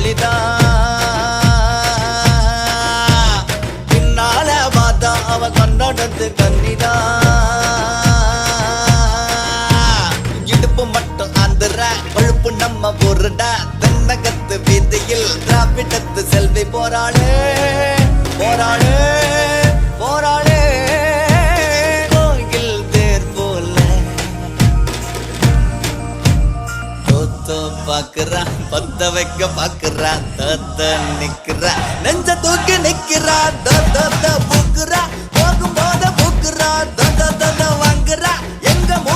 புள்ளிதான் பின்னால பார்த்தா அவ கண்ணோடத்து கண்ணிதான் இடுப்பு மட்டும் ஆந்திர கொழுப்பு நம்ம பொருடா தென்னகத்து வீதியில் திராவிடத்து செல்வி போராளே போராளே போராளே கோயில் தேர் போல தோத்தோ பாக்குறா பத்த வைக்க பாக்குறா தத்த நிக்கிறா நெஞ்ச தூக்கி நிக்கிறா தத்த பூக்குறா போகும் போத பூக்குறா தத்த வாங்குறா எங்க மூ